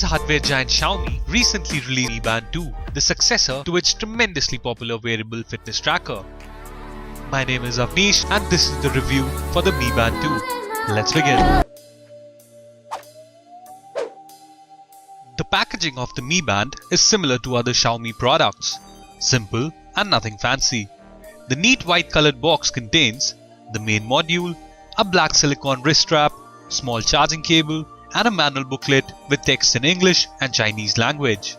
hardware giant Xiaomi recently released Mi Band 2, the successor to its tremendously popular wearable fitness tracker. My name is Avnish and this is the review for the Mi Band 2. Let's begin. The packaging of the Mi Band is similar to other Xiaomi products. Simple and nothing fancy. The neat white colored box contains the main module, a black silicone wrist strap, small charging cable, and a manual booklet with text in English and Chinese language.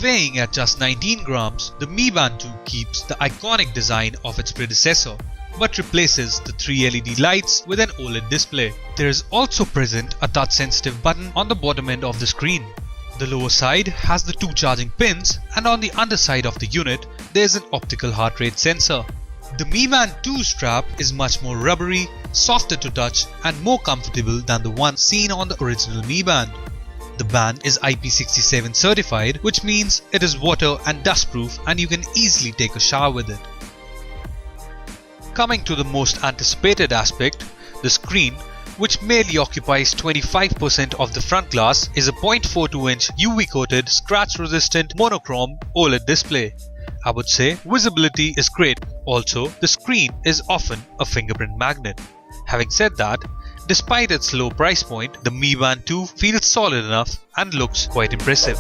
Weighing at just 19 grams, the Mi Band 2 keeps the iconic design of its predecessor, but replaces the 3 LED lights with an OLED display. There is also present a touch-sensitive button on the bottom end of the screen. The lower side has the 2 charging pins, and on the underside of the unit there is an optical heart rate sensor. The Mi Band 2 strap is much more rubbery, softer to touch and more comfortable than the one seen on the original Mi Band. The band is IP67 certified, which means it is water and dust proof and you can easily take a shower with it. Coming to the most anticipated aspect, the screen, which merely occupies 25% of the front glass, is a 0.42-inch UV coated scratch resistant monochrome OLED display. I would say visibility is great. Also, the screen is often a fingerprint magnet. Having said that, despite its low price point, the Mi Band 2 feels solid enough and looks quite impressive.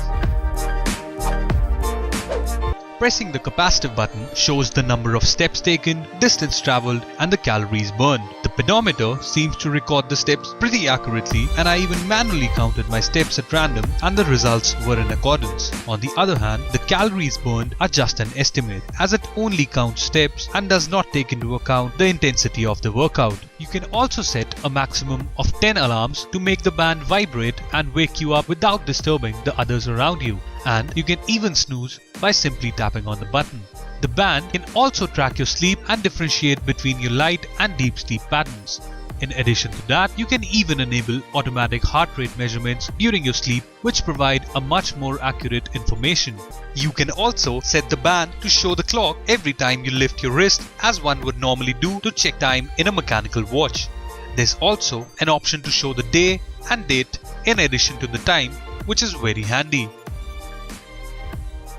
Pressing the capacitive button shows the number of steps taken, distance travelled and the calories burned. The pedometer seems to record the steps pretty accurately, and I even manually counted my steps at random and the results were in accordance. On the other hand, the calories burned are just an estimate, as it only counts steps and does not take into account the intensity of the workout. You can also set a maximum of 10 alarms to make the band vibrate and wake you up without disturbing the others around you. And you can even snooze by simply tapping on the button. The band can also track your sleep and differentiate between your light and deep sleep patterns. In addition to that, you can even enable automatic heart rate measurements during your sleep, which provide a much more accurate information. You can also set the band to show the clock every time you lift your wrist, as one would normally do to check time in a mechanical watch. There's also an option to show the day and date in addition to the time, which is very handy.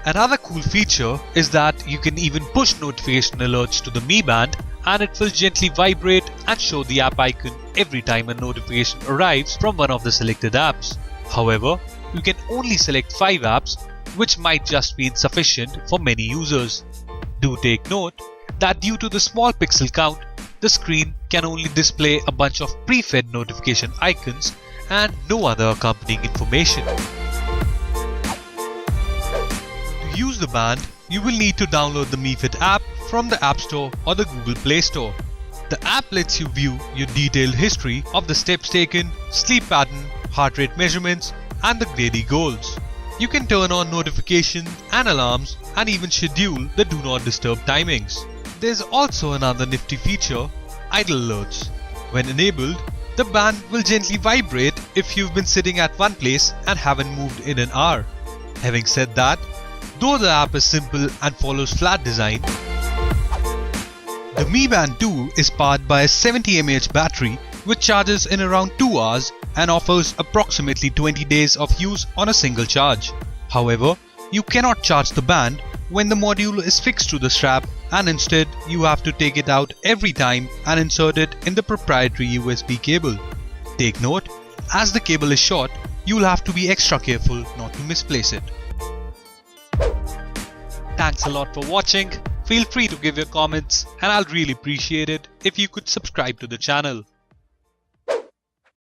Another cool feature is that you can even push notification alerts to the Mi Band and it will gently vibrate and show the app icon every time a notification arrives from one of the selected apps. However, you can only select 5 apps, which might just be insufficient for many users. Do take note that due to the small pixel count, the screen can only display a bunch of pre-fed notification icons and no other accompanying information. To use the band, you will need to download the Mi Fit app from the App Store or the Google Play Store. The app lets you view your detailed history of the steps taken, sleep pattern, heart rate measurements, and the daily goals. You can turn on notifications and alarms and even schedule the do not disturb timings. There's also another nifty feature, idle alerts. When enabled, the band will gently vibrate if you've been sitting at one place and haven't moved in an hour. Having said that, though the app is simple and follows flat design, the Mi Band 2 is powered by a 70 mAh battery which charges in around 2 hours and offers approximately 20 days of use on a single charge. However, you cannot charge the band when the module is fixed to the strap, and instead you have to take it out every time and insert it in the proprietary USB cable. Take note, as the cable is short, you'll have to be extra careful not to misplace it. Thanks a lot for watching. Feel free to give your comments and I'll really appreciate it if you could subscribe to the channel.